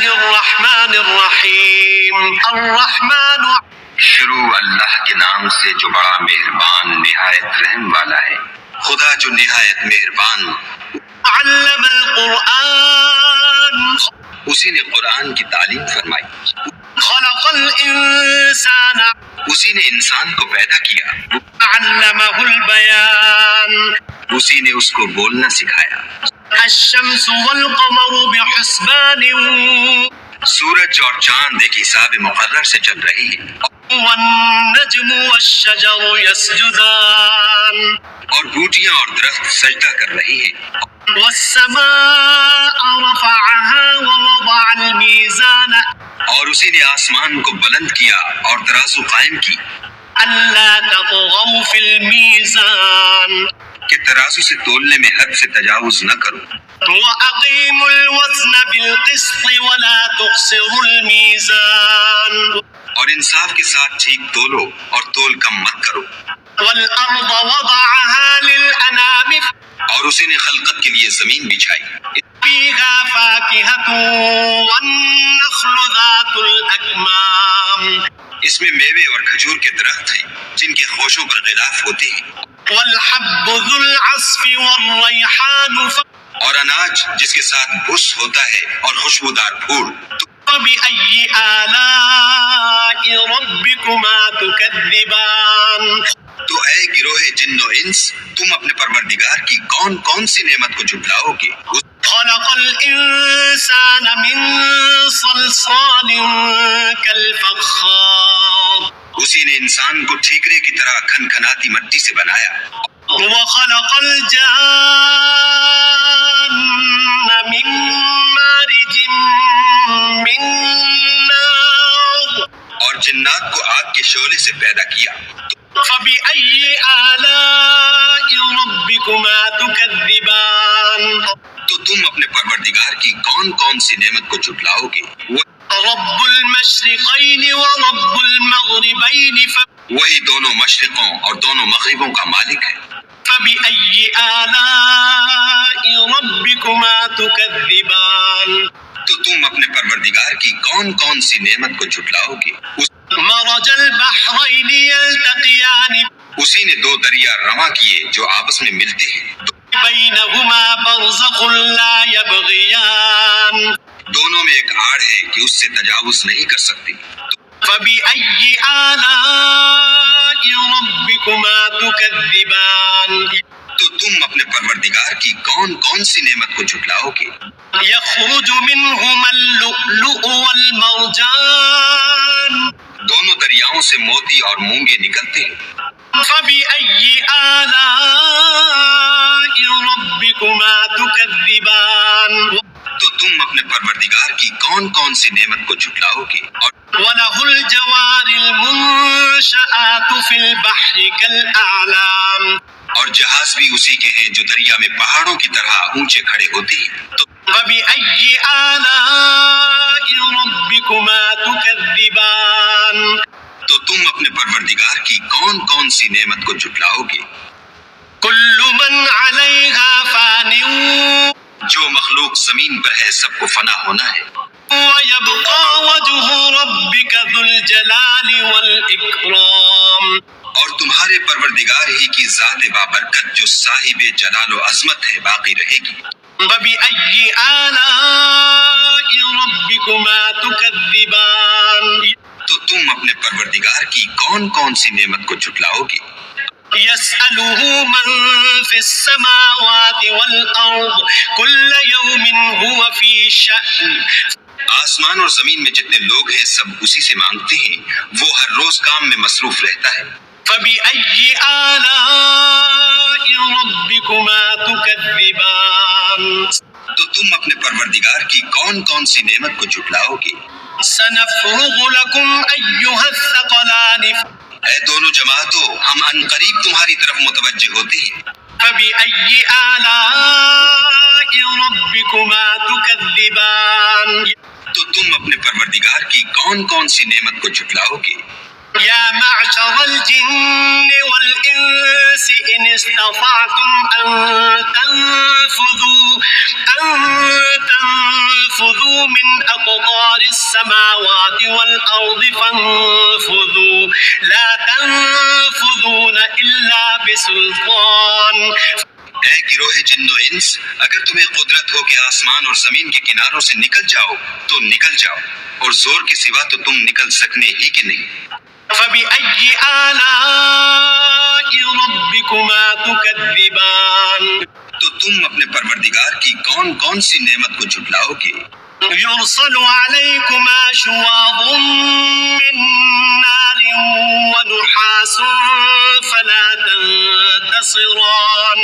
الرحمن الرحیم. الرحمن شروع اللہ کے نام سے جو بڑا مہربان نہایت رحم والا ہے. خدا جو نہایت مہربان. علم القرآن اسی نے قرآن کی تعلیم فرمائی. خلق الانسان اسی نے انسان کو پیدا کیا. علمہ البیان اسی نے اس کو بولنا سکھایا. الشمس والقمر بحسبان سورج اور چاند ایک حساب مقرر سے چل رہی ہے. والنجم والشجر يسجدان اور بوٹیاں اور درخت سجدہ کر رہی ہیں. والسماء رفعها ووضع الميزان اور اسی نے آسمان کو بلند کیا اور ترازو قائم کی ألا تطغوا في الميزان کہ ترازو سے تولنے میں حد سے تجاوز نہ کرو. وأقيموا الوزن بالقسط ولا تخسروا الميزان اور انصاف کے ساتھ ٹھیک تولو اور تول کم مت کرو. والأرض وضعها للأنام اور اسی نے خلقت کے لیے زمین بچھائی. فيها فاكهة والنخل ذات الأكمام اس میں میوے اور کھجور کے درخت ہیں جن کے خوشوں پر غلاف ہوتے ہیں. والحب ذو العصف والريحان اور اناج جس کے ساتھ بھس ہوتا ہے اور خوشبودار پھول. فبأي آلاء ربكما تكذبان تو اے گروہ جن و انس تم اپنے پروردگار کی کون کون سی نعمت کو جھٹلاؤ گے. خلق الإنسان من صلصال كالفخار اسی نے انسان کو ٹھیکرے کی طرح کھنکھناتی مٹی سے بنایا. وخلق الجان من مارج من نار اور جنات کو آگ کے شعلے سے پیدا کیا. فبأي آلاء ربكما تكذبان تو تم اپنے پروردگار کی کون کون سی نعمت کو جھٹلاؤ گے. رب المشرقين ورب المغربين وہی دونوں مشرقوں اور دونوں مغربوں کا مالک ہے. فبأي آلاء ربكما تكذبان تو تم اپنے پروردگار کی کون کون سی نعمت کو جھٹلاؤ گے. مرج البحرين يلتقيان اسی نے دو دریا رواں کیے جو آپس میں ملتے ہیں. بينهما برزخ لا يبغيان دونوں میں ایک آڑ ہے کہ اس سے تجاوز نہیں کر سکتے. فبأي آلاء ربكما تكذبان تو تم اپنے پروردگار کی کون کون سی نعمت کو جھٹلاؤ گے. يخرج منهما اللؤلؤ والمرجان دونوں دریاؤں سے موتی اور مونگے نکلتے ہیں. فبأي آلاء ربكما تكذبان تو تم اپنے پروردگار کی کون کون سی نعمت کو جھٹلاؤ گے. وله الجوار المنشآت في البحر كالأعلام اور جہاز بھی اسی کے ہیں جو دریا میں پہاڑوں کی طرح اونچے کھڑے ہوتے ہیں. فبأي آلاء ربكما تكذبان تو تم اپنے پروردگار کی کون کون سی نعمت کو جھٹلاؤ گے. كل من عليها فان جو مخلوق زمین پر ہے سب کو فنا ہونا ہے. ويبقى وجه ربك ذو الجلال والإكرام اور تمہارے پروردگار ہی کی ذات بابرکت جو صاحب جلال و عظمت ہے باقی رہے گی. فبأي آلاء ربكما تكذبان تو تم اپنے پروردگار کی کون کون سی نعمت کو جھٹلاؤ گے. يسأله من في السماوات والأرض كل يوم هو في شأن آسمان اور زمین میں جتنے لوگ ہیں سب اسی سے مانگتے ہیں. وہ ہر روز کام میں مصروف رہتا ہے. فبأي آلاء ربكما تكذبان تو تم اپنے پروردگار کی کون کون سی نعمت کو جھٹلاؤ گے. سنفرغ لكم أيها الثقلان اے دونوں جماعتوں ہم ان قریب تمہاری طرف متوجہ ہوتے ہیں. فبأي آلاء ربكما تكذبان تو تم اپنے پروردگار کی کون کون سی نعمت کو جھٹلاؤ گے. يا معشر الجن والإنس إن استطعتم أن تنفذوا من أقطار قدار السماوات والأرض فانفذوا لا تنفذون إلا بسلطان. اے گروہ جن و انس، اگر تمہیں قدرت ہو کہ آسمان اور زمین کے کناروں سے نکل جاؤ تو نکل جاؤ، اور زور کے سوا تو تم نکل سکنے ہی کہ نہیں. فبأي آلاء ربكما تكذبان. تو تم اپنے پروردگار کی کون کون سی نعمت کو جھٹلاؤ گے؟ يرسل عليكما شواظ من نار ونحاس فلا تنتصران.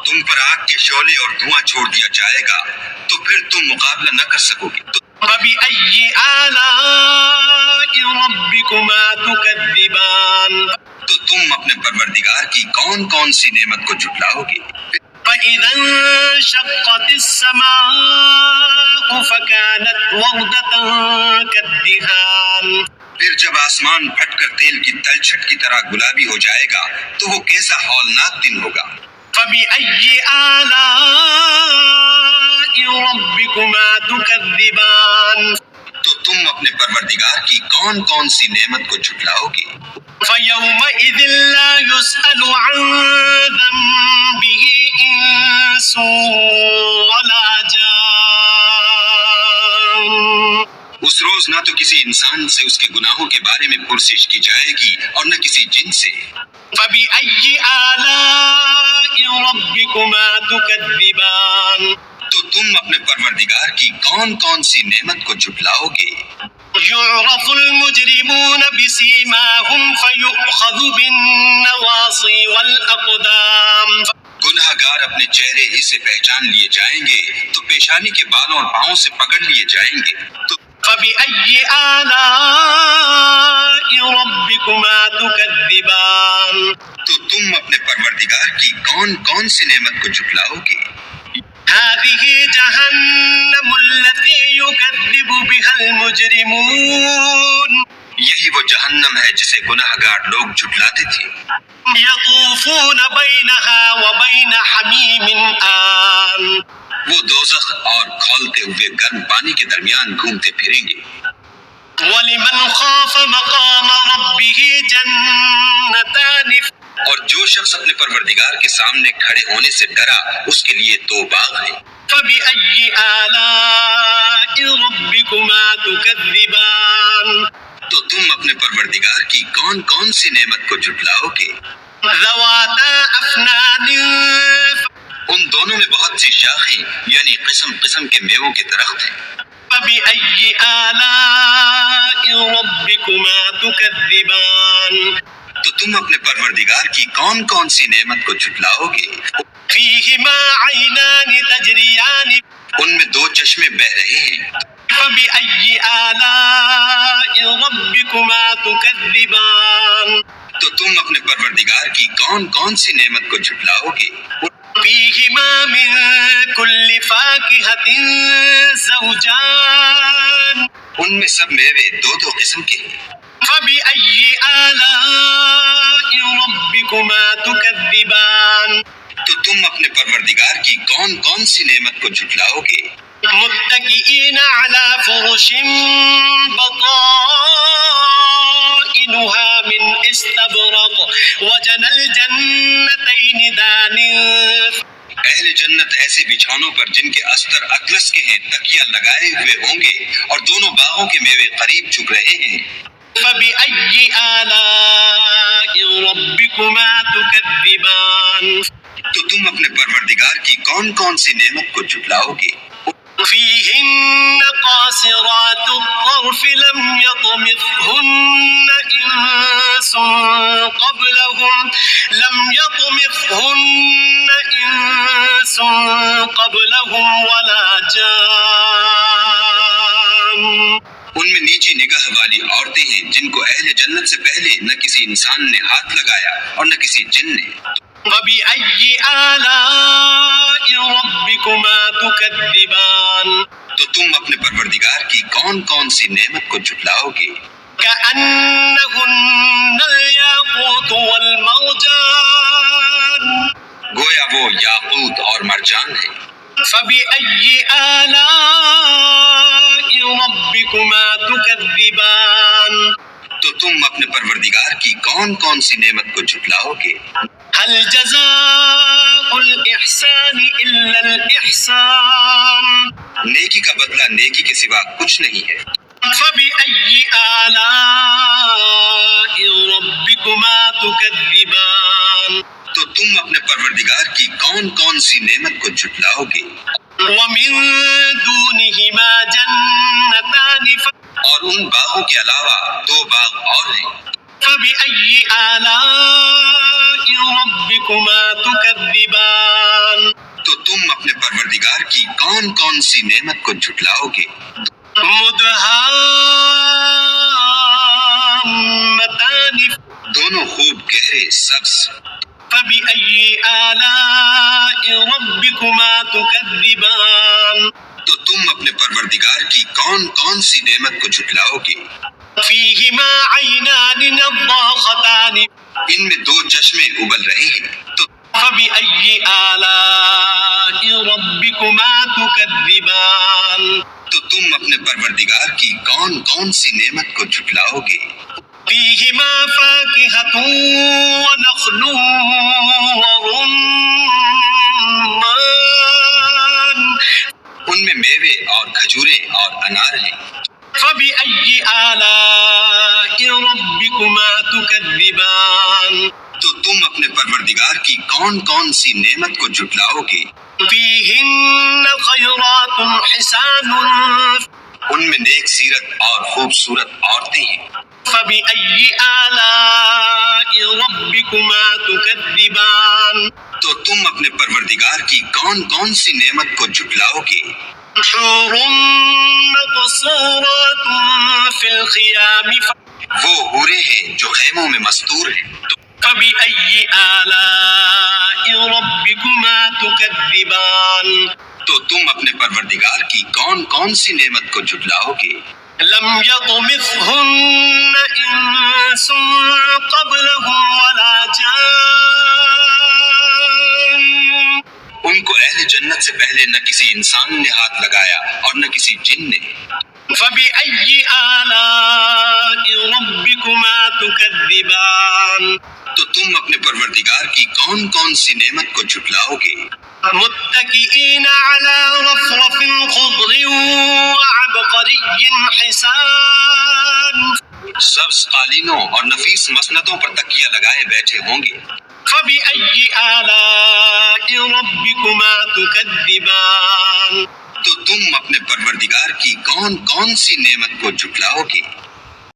تم پر آگ کے شعلے اور دھواں چھوڑ دیا جائے گا تو پھر تم مقابلہ نہ کر سکو گے. فبأي آلاء ربكما تكذبان. تو تم اپنے پروردگار کی کون کون سی نعمت کو جھٹلاؤ گے؟ فإذا انشقت السماء فكانت وردة كالدهان. پھر جب آسمان پھٹ کر تیل کی تلچھٹ کی طرح گلابی ہو جائے گا تو وہ کیسا ہولناک دن ہوگا. فبأي آلاء ربكما تكذبان. تو تم اپنے پروردگار کی کون کون سی نعمت کو جھٹلاؤ گے؟ فيومئذ لا يسأل عن ذنبه إنس ولا جان. اس روز نہ تو کسی انسان سے اس کے گناہوں کے بارے میں پرسش کی جائے گی اور نہ کسی جن سے. فبأي آلاء ربكما تكذبان. تو تم اپنے پروردگار کی کون کون سی نعمت کو جھٹلاؤ گے؟ يعرف المجرمون بسيماهم فيؤخذ بالنواصي والأقدام. گناہ گار اپنے چہرے ہی سے پہچان لیے جائیں گے تو پیشانی کے بالوں اور پاؤں سے پکڑ لیے جائیں گے. فبأي آلاء ربكما تكذبان. تو تم اپنے پروردگار کی کون کون سی نعمت کو جھٹلاؤ گے؟ هذه جهنم التي يكذب بها المجرمون. یہی وہ جہنم ہے جسے گناہ گار لوگ جھٹلاتے تھے. يطوفون بينها وبين حميم آن. وہ دوزخ اور کھولتے ہوئے گرم پانی کے درمیان گھومتے پھریں گے. ولمن خاف مقام ربه جنتان. اور جو شخص اپنے پروردگار کے سامنے کھڑے ہونے سے ڈرا اس کے لیے 2 باغ ہیں. فبأي آلاء ربكما تكذبان. تو تم اپنے پروردگار کی کون کون سی نعمت کو جھٹلاؤ گے؟ ذواتا افنان. ان دونوں میں بہت سی شاخیں یعنی قسم قسم کے میووں کے درخت ہیں. فبأي آلاء ربكما تكذبان. تو تم اپنے پروردگار کی کون کون سی نعمت کو جھٹلاؤ گے؟ فيهما عينان تجريان. ان میں 2 چشمے بہہ رہے ہیں. فبأي آلاء ربكما تكذبان. تو تم اپنے پروردگار کی کون کون سی نعمت کو جھٹلاؤ گے؟ فيهما من كل فاكهة زوجان. ان میں سب میوے 2 قسم کے ہیں. فبأي آلاء ربكما تكذبان. تو تم اپنے پروردگار کی کون کون سی نعمت کو جھٹلاؤ گے؟ متكئين على فرش بطائنها من استبرق وجنى الجنتين دان. اہل جنت ایسے بچھانوں پر جن کے استر اطلس کے ہیں تکیہ لگائے ہوئے ہوں گے اور دونوں باغوں کے میوے قریب جھک رہے ہیں. فبأي آلاء ربكما تكذبان. تو تم اپنے پروردگار کی کون کون سی نعمت کو جھٹلاؤ گے؟ فيهن قاصرات الطرف لم يطمثهن إنس قبلهم ولا جان. ان میں نیچی نگاہ والی عورتیں ہیں جن کو اہل جنت سے پہلے نہ کسی انسان نے ہاتھ لگایا اور نہ کسی جن نے. فبأي آلاء ربكما تكذبان. تو تم اپنے پروردگار کی کون کون سی نعمت کو جھٹلاؤ گے؟ كأنهن الياقوت والمرجان. گویا وہ یاقوت اور مرجان ہے. فبأي آلاء ربكما کی کون کون سی نعمت کو جھٹلاؤ گے؟ هل جزاء الإحسان إلا الإحسان نیکی کا بدلہ نیکی کے سوا کچھ نہیں ہے۔ فبأي آلاء ربكما تكذبان تو تم اپنے پروردگار کی کون کون سی نعمت کو جھٹلاؤ گے؟ ومن دونهما جنتان اور ان باغوں کے علاوہ 2 باغ اور ہیں۔ فبأي آلاء ربكما تكذبان تو تم اپنے پروردگار کی کون کون سی نعمت کو جھٹلاؤ گے؟ مدهامتان دونوں خوب گہرے سبز۔ فبأي آلاء ربكما تكذبان تو تم اپنے پروردگار کی کون کون سی نعمت کو جھٹلاؤ گے؟ فيهما عينان نضاختان ان میں 2 چشمے ابل رہے ہیں۔ تو فبأي آلاء ربكما تكذبان تو تم اپنے پروردگار کی کون کون سی نعمت کو جھٹلاؤ گے؟ فيهما فاكهة ونخل ورمان ان میں میوے اور کھجوریں اور انار ہیں۔ فبأي آلاء ربكما تكذبان تو تم اپنے پروردگار کی کون کون سی نعمت کو جھٹلاؤ گے؟ فيهن خيرات حسان ان میں نیک سیرت اور خوبصورت عورتیں ہیں۔ فبأي آلاء ربكما تكذبان تو تم اپنے پروردگار کی کون کون سی نعمت کو جھٹلاؤ گے؟ حور مقصورات في الخيام وہ حوریں ہیں جو خیموں میں مستور ہیں۔ فبأي آلاء ربكما تكذبان تو تم اپنے پروردگار کی کون کون سی نعمت کو جھٹلاؤ گے؟ لم يطمثهن إنس قبلهم ولا جان ان کو اہل جنت سے پہلے نہ کسی انسان نے ہاتھ لگایا اور نہ کسی جن نے۔ فبأي آلاء ربكما تكذبان تو تم اپنے پروردگار کی کون کون سی نعمت کو جھٹلاؤ گے؟ متكئين على رفرف خضر وعبقري حسان سبز قالینوں اور نفیس مسندوں پر تکیہ لگائے بیٹھے ہوں گے۔ فبأي آلاء ربكما تكذبان تو تم اپنے پروردگار کی کون کون سی نعمت کو جھٹلاؤ گے؟